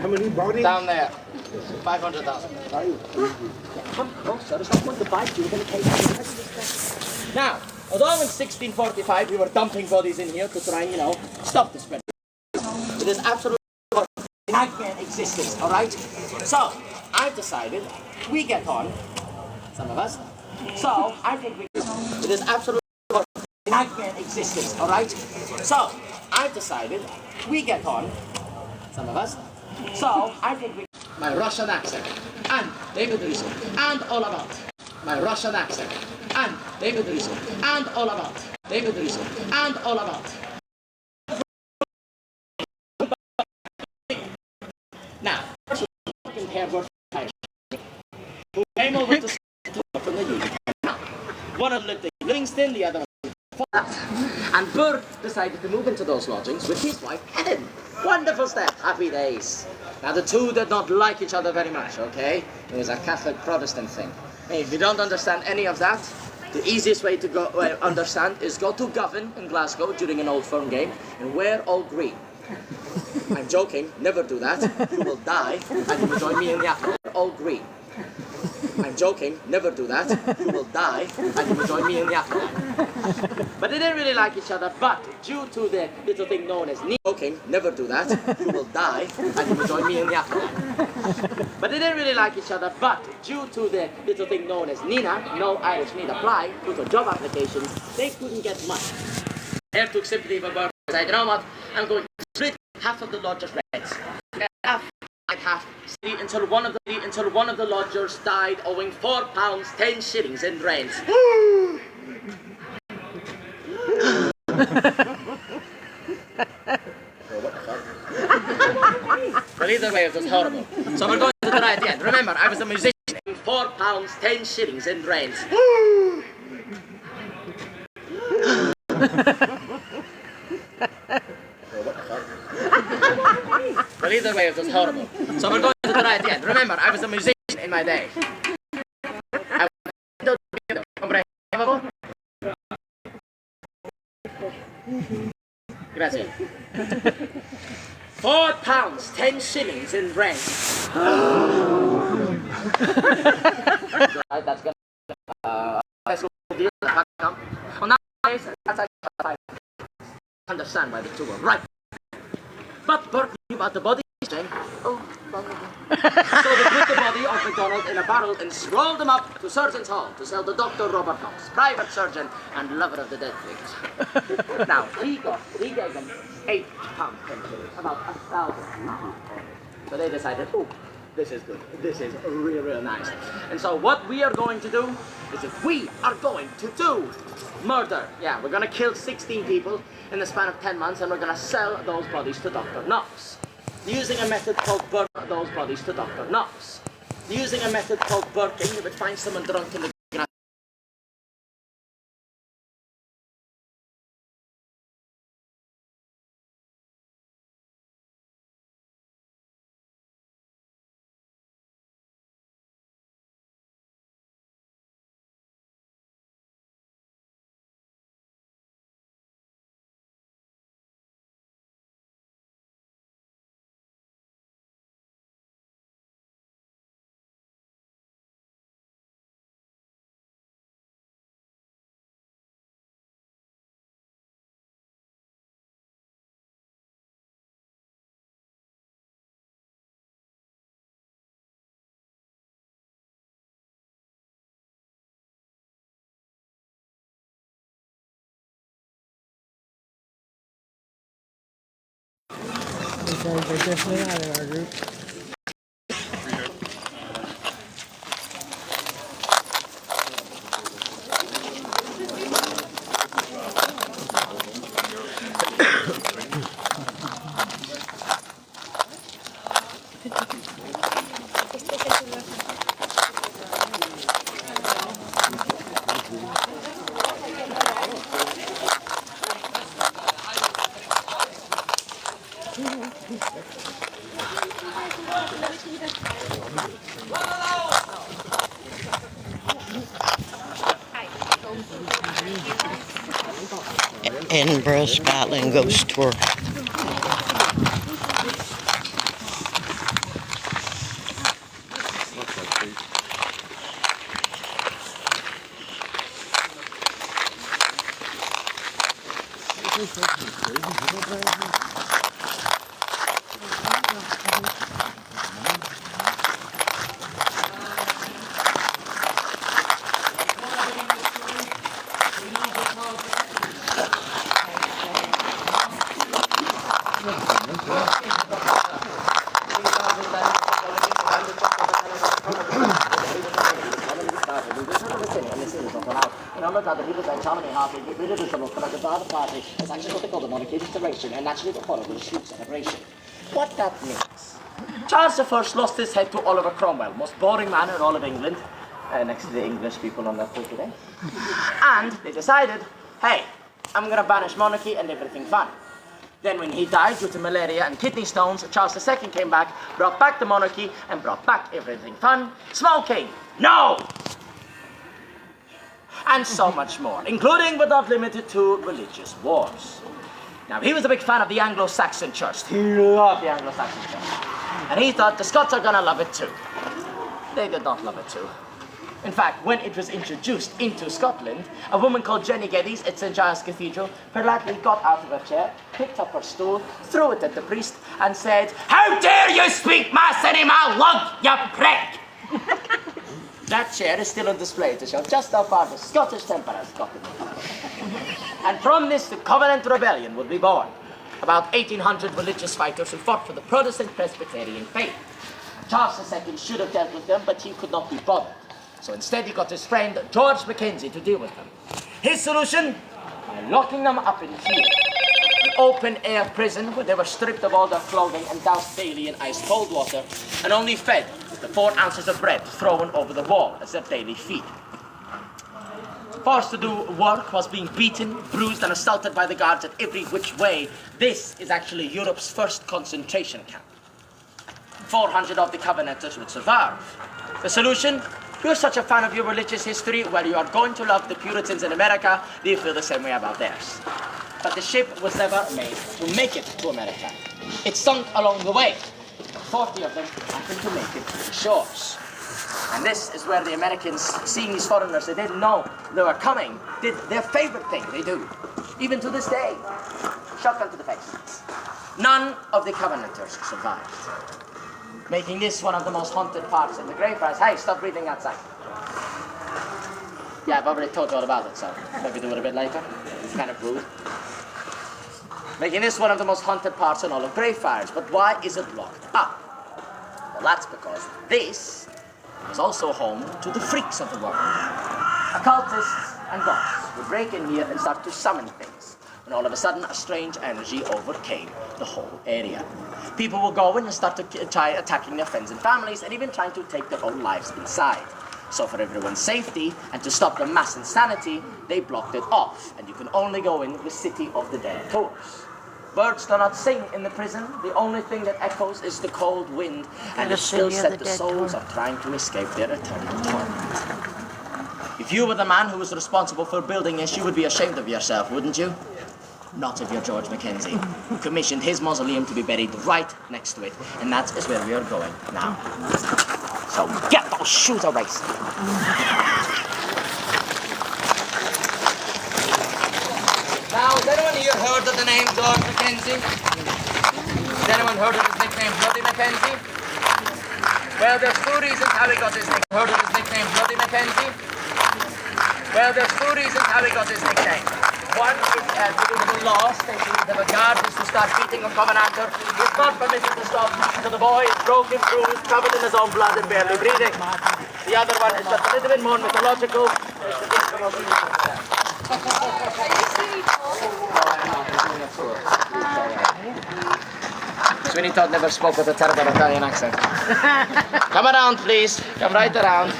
many bodies? Down there. 500,000. Come closer. There's no point to bite you. We're going to take it. Now, although in 1645 we were dumping bodies in here to try and, stop the spread, it is absolutely nightmare existence, all right? So, I've decided we get on, some of us. So, I think it is absolutely nightmare existence, all right? So, I've decided we get on, some of us. So, I think my Russian accent, and David Rizzo, and all about. My Russian accent, and David Rizzo, and all about. David Rizzo, and all about. Now, who came over to from the UK. One of lived in Livingston, the other and Burr decided to move into those lodgings with his wife, Helen. Wonderful step, happy days. Now the two did not like each other very much, okay? It was a Catholic-Protestant thing. Hey, if you don't understand any of that, the easiest way to go understand is go to Govan in Glasgow during an Old Firm game and wear all green. I'm joking, never do that. You will die and you will join me in the all green. I'm joking, never do that. You will die and you will join me in the But they didn't really like each other, but due to the little thing known as joking, never do that. You will die and you will join me in the But they didn't really like each other, but due to the little thing known as Nina, no Irish need apply, due to job applications, they couldn't get much. Air took sympathy for Burr. I said, you know what, I'm going to split half of the lodgers' rents. Half until one of the lodgers died owing £4 10 shillings in rent. Well, either way, it was horrible. So we're going to try it again. Remember, I was a musician. £4 10 shillings in rent. Well, either way, it was horrible. So we're going to try it again. Remember, I was a musician in my day. Grazie. £4 10 shillings in rent. That's good. Deal. Well, nowadays, that's actually understand why the two were right. But Burke knew about the body exchange. Oh, so they put the body of MacDonald in a barrel and rolled him up to Surgeon's Hall to sell to Dr. Robert Knox, private surgeon and lover of the dead things. Now, he gave them £8, about 1,000. So they decided, oh, this is good. This is real, real nice. And so what we are going to do is that we are going to do murder. Yeah, we're going to kill 16 people in the span of 10 months and we're going to sell those bodies to Dr. Knox. Using a method called burning those bodies to Dr. Knox. Using a method called burking, you would find someone drunk in the They're definitely out of our group. Edinburgh Scotland ghost tour. It's actually what they call the monarchy restoration, and naturally the horror with a huge celebration. What that means? Charles I lost his head to Oliver Cromwell, most boring man in all of England, next to the English people on that boat today. And they decided, hey, I'm going to banish monarchy and everything fun. Then when he died due to malaria and kidney stones, Charles II came back, brought back the monarchy, and brought back everything fun. Smoking, no! And so much more, including but not limited to religious wars. Now, he was a big fan of the Anglo-Saxon church. He loved the Anglo-Saxon church. And he thought the Scots are gonna love it too. They did not love it too. In fact, when it was introduced into Scotland, a woman called Jenny Geddes at St. Giles Cathedral politely got out of her chair, picked up her stool, threw it at the priest, and said, "How dare you speak mass in my lug, you prick!" That chair is still on display to show just how far the Scottish temper has gotten. And from this, the Covenant Rebellion would be born. About 1,800 religious fighters who fought for the Protestant Presbyterian faith. Charles II should have dealt with them, but he could not be bothered. So instead he got his friend George Mackenzie to deal with them. His solution? By locking them up in here. An open-air prison where they were stripped of all their clothing and doused daily in ice-cold water and only fed with the 4 ounces of bread thrown over the wall as their daily feed. Forced to do work, was being beaten, bruised and assaulted by the guards at every which way. This is actually Europe's first concentration camp. 400 of the Covenanters would survive. The solution? You're such a fan of your religious history, well, you are going to love the Puritans in America. They feel the same way about theirs. But the ship was never made to make it to America. It sunk along the way. 40 of them happened to make it to the shores. And this is where the Americans, seeing these foreigners they didn't know they were coming, did their favorite thing they do, even to this day. Shotgun to the face. None of the Covenanters survived, making this one of the most haunted parts in the graveyards. Hey, stop breathing outside. Yeah, I've already told you all about it, so maybe do it a bit later. It's kind of rude. Making this one of the most haunted parts in all of graveyards. But why is it locked up? Well, that's because this is also home to the freaks of the world. Occultists and gods would break in here and start to summon things. And all of a sudden, a strange energy overcame the whole area. People will go in and start to try attacking their friends and families, and even trying to take their own lives inside. So for everyone's safety, and to stop the mass insanity, they blocked it off, and you can only go in with City of the Dead tours. Birds do not sing in the prison. The only thing that echoes is the cold wind, and the still set the souls of trying to escape their eternal torment. If you were the man who was responsible for building this, you would be ashamed of yourself, wouldn't you? Not if you're George Mackenzie, who commissioned his mausoleum to be buried right next to it, and that is where we are going now. So get those shoes a race. Now, has anyone here heard of the name George Mackenzie? Has anyone heard of his nickname Bloody Mackenzie? Well, there's 2 reasons how he got his nickname. Heard of his nickname Bloody Mackenzie? Well, there's 2 reasons how he got his nickname. One is to do with the law stating that a guard is to start beating a Covenanter. He is not permitted to stop until the boy is broken, bruised, covered in his own blood and barely breathing. The other one is just a little bit more mythological. Sweeney Todd never spoke with a terrible Italian accent. Come around, please. Come right around.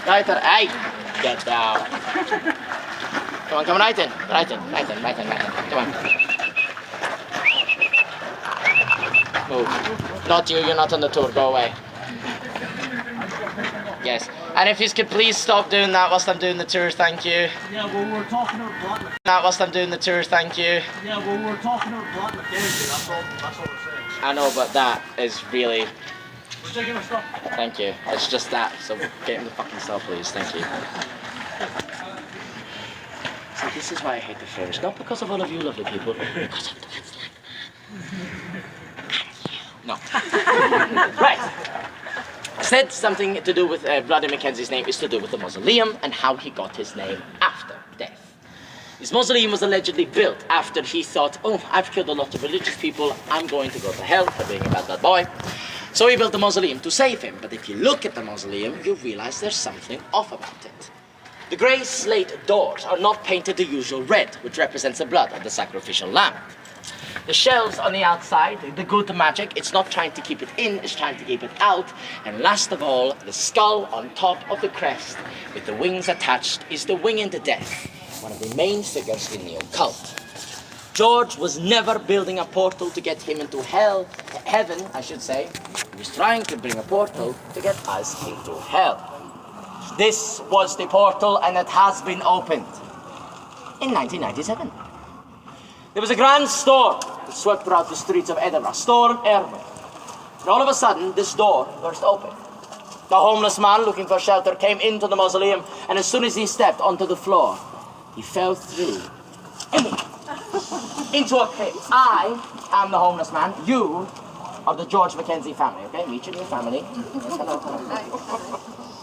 Right around. Hey, get down. Come on, come right in. Right in. Come on. Move. Not you, you're not on the tour. Go away. Yes. And if you could please stop doing that whilst I'm doing the tour, thank you. Yeah, well, we're talking about Black Mackenzie. That whilst I'm doing the tour, thank you. Yeah, well, we're talking about Black Mackenzie. That's all we're saying. I know, but that is really... We're taking a stop. Thank you. It's just that, so get him the fucking stop, please. Thank you. This is why I hate the French. Not because of all of you lovely people, because of the ones like no. Right. Said something to do with Bloody Mackenzie's name is to do with the mausoleum and how he got his name after death. His mausoleum was allegedly built after he thought, oh, I've killed a lot of religious people, I'm going to go to hell for being a bad boy. So he built the mausoleum to save him. But if you look at the mausoleum, you realize there's something off about it. The grey slate doors are not painted the usual red, which represents the blood of the sacrificial lamb. The shelves on the outside, the good magic, it's not trying to keep it in, it's trying to keep it out. And last of all, the skull on top of the crest with the wings attached is the wing into death, one of the main figures in the occult. George was never building a portal to get him into heaven, I should say. He was trying to bring a portal to get us into hell. This was the portal and it has been opened in 1997. There was a grand storm that swept throughout the streets of Edinburgh, Storm Erwin. And all of a sudden, this door burst open. The homeless man looking for shelter came into the mausoleum, and as soon as he stepped onto the floor, he fell through into a pit. I am the homeless man. You are the George Mackenzie family, okay? Meet your family. Hello.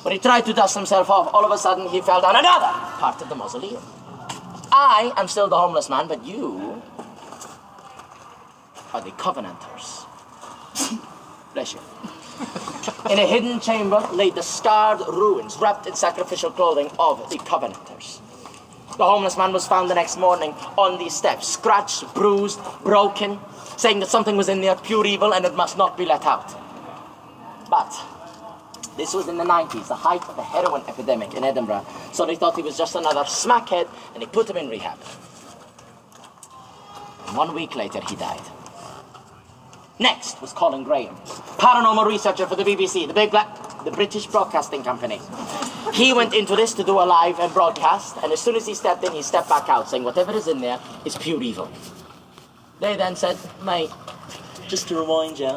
When he tried to dust himself off, all of a sudden he fell down another part of the mausoleum. I am still the homeless man, but you are the Covenanters. Bless you. In a hidden chamber lay the scarred ruins, wrapped in sacrificial clothing of the Covenanters. The homeless man was found the next morning on these steps, scratched, bruised, broken, saying that something was in there, pure evil, and it must not be let out. But this was in the 90s, the height of the heroin epidemic in Edinburgh, so they thought he was just another smackhead, and they put him in rehab. And 1 week later, he died. Next was Colin Graham, paranormal researcher for the BBC, the British Broadcasting Company. He went into this to do a live and broadcast, and as soon as he stepped in, he stepped back out, saying whatever is in there is pure evil. They then said, mate, just to remind you,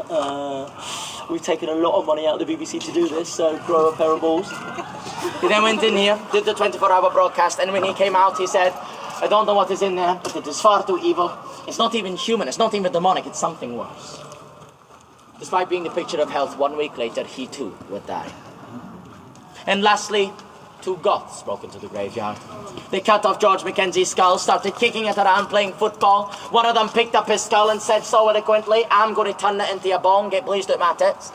we've taken a lot of money out of the BBC to do this, so grow a pair of balls. He then went in here, did the 24-hour broadcast, and when he came out, he said, I don't know what is in there, but it is far too evil. It's not even human, it's not even demonic, it's something worse. Despite being the picture of health, 1 week later, he too would die. And lastly, 2 Goths broke into the graveyard. They cut off George Mackenzie's skull, started kicking it around, playing football. One of them picked up his skull and said so eloquently, I'm going to turn it into a bone, get pleased with my tits.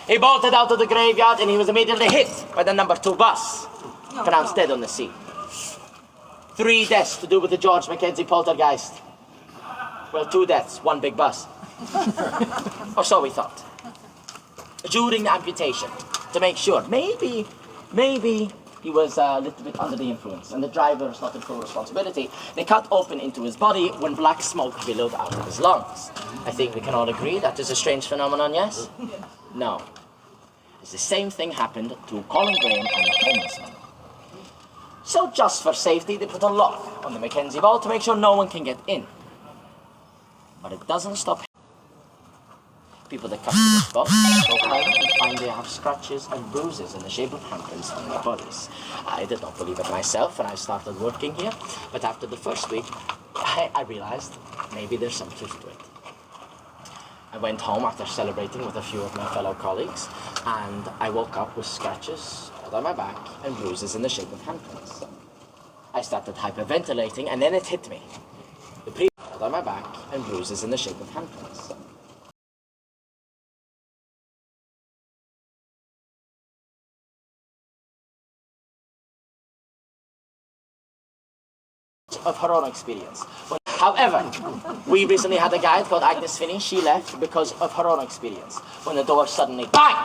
He bolted out of the graveyard and he was immediately hit by the number 2 bus, pronounced dead on the scene. 3 deaths to do with the George Mackenzie poltergeist. Well, 2 deaths, 1 big bus. Or so we thought. During the amputation, to make sure, maybe he was a little bit under the influence, and the driver is not in full responsibility. They cut open into his body when black smoke billowed out of his lungs. I think we can all agree that is a strange phenomenon, yes? No. It's the same thing happened to Colin Graham and the homeless man. So just for safety, they put a lock on the Mackenzie vault to make sure no one can get in. But it doesn't stop people that come to this vault go home and find they have scratches and bruises in the shape of handprints on their bodies. I did not believe it myself when I started working here, but after the first week, I realized maybe there's some truth to it. I went home after celebrating with a few of my fellow colleagues, and I woke up with scratches on my back and bruises in the shape of handprints. I started hyperventilating, and then it hit me. The pre-blood on my back and bruises in the shape of handprints. Of her own experience. However, we recently had a guide called Agnes Finney. She left because of her own experience. When the door suddenly bang,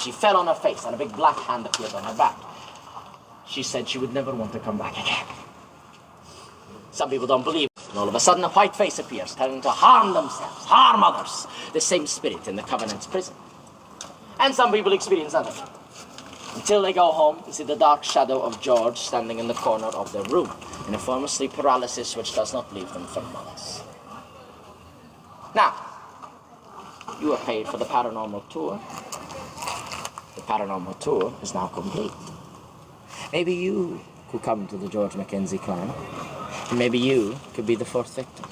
she fell on her face and a big black hand appeared on her back. She said she would never want to come back again. Some people don't believe it. And all of a sudden a white face appears, telling them to harm themselves, harm others. The same spirit in the Covenant's prison. And some people experience nothing. Until they go home and see the dark shadow of George standing in the corner of their room in a form of sleep paralysis which does not leave them for months. Now, you are paid for the paranormal tour. The paranormal tour is now complete. Maybe you could come to the George Mackenzie clan Maybe you could be the fourth victim.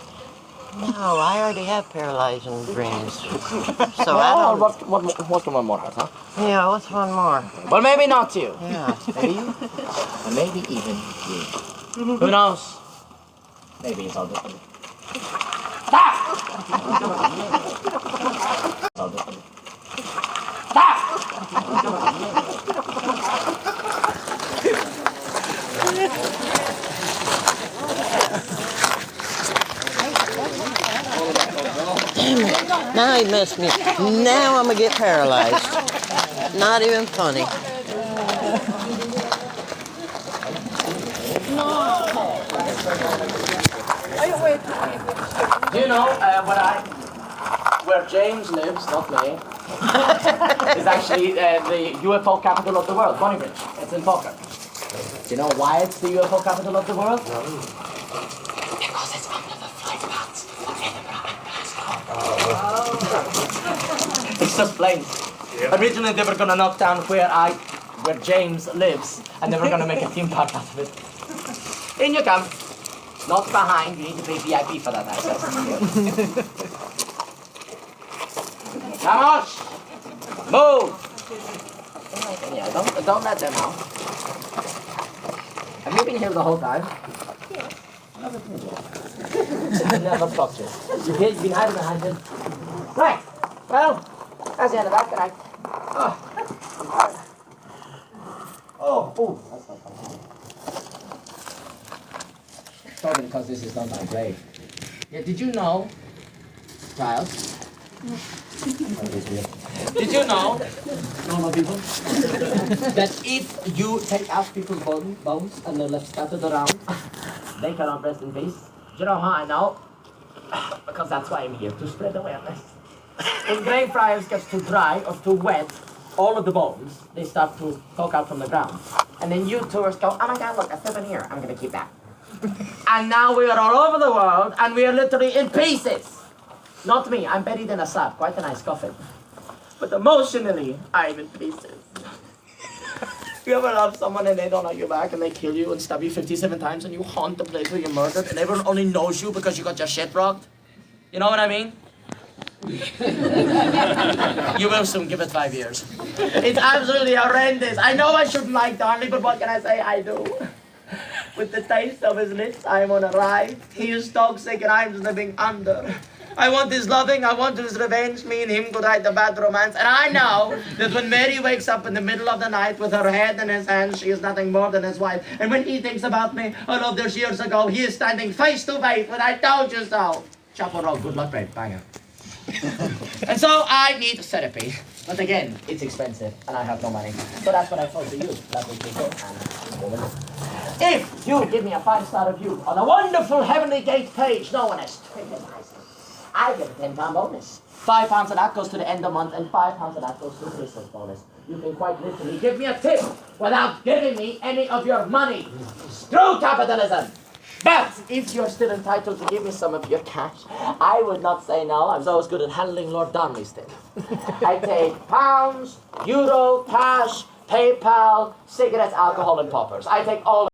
No, I already have paralyzing dreams. So I don't... What's one more, huh? Yeah, what's one more? Well, maybe not you. Yeah. Maybe you. Or maybe even you. Who knows? Maybe it's all different. Stop! It's all different. Stop! Damn it. Now he messed me up. Now I'm going to get paralyzed. Not even funny. Do you know where James lives, not me, is actually the UFO capital of the world, Bonnybridge. It's in Falkirk. Do you know why it's the UFO capital of the world? No. Because it's under the flight paths of Edinburgh and Glasgow. It's just planes. Yep. Originally they were going to knock down where James lives, and they were going to make a theme park out of it. In you come. Not behind, you need to pay VIP for that access. Come on! Move! Yeah, don't let them out. Have you been here the whole time? Yeah. Never talked to you. You've been hiding behind him. Right. Well, that's the end of that. Good night. Oh, that's not funny. Probably because this is not my grave. Yeah, did you know, child? Did you know, normal people, that if you take out people's bones and they're left scattered around, they cannot rest in peace? Do you know how I know? Because that's why I'm here, to spread awareness. When grave fryers gets too dry or too wet, all of the bones, they start to poke out from the ground. And then you tourists go, oh my God, look, a souvenir, I'm going to keep that. And now we are all over the world, and we are literally in pieces. Not me, I'm buried in a slab, quite a nice coffin. But emotionally, I'm in pieces. You ever love someone and they don't like you back and they kill you and stab you 57 times and you haunt the place where you murdered and everyone only knows you because you got your shit rocked? You know what I mean? You will soon, give it 5 years. It's absolutely horrendous. I know I shouldn't like Darnley, but what can I say? I do. With the taste of his lips, I am on a ride. He is toxic and I'm living under. I want his loving, I want his revenge. Me and him could write the bad romance. And I know that when Mary wakes up in the middle of the night with her head in his hands, she is nothing more than his wife. And when he thinks about me, I loved her years ago, he is standing face to face with I told you so. Chopper roll, good luck, babe, banger. And so I need therapy. But again, it's expensive and I have no money. So that's what I told to you. That would be good. If you give me a 5-star review on a wonderful Heavenly Gate page, no one has treated myself, I get a £10 bonus. £5 of that goes to the end of month and £5 of that goes to Christmas bonus. You can quite literally give me a tip without giving me any of your money. Screw capitalism! But if you're still entitled to give me some of your cash, I would not say no. I was always good at handling Lord Darnley's tip. I take pounds, euro, cash, PayPal, cigarettes, alcohol, and poppers. I take all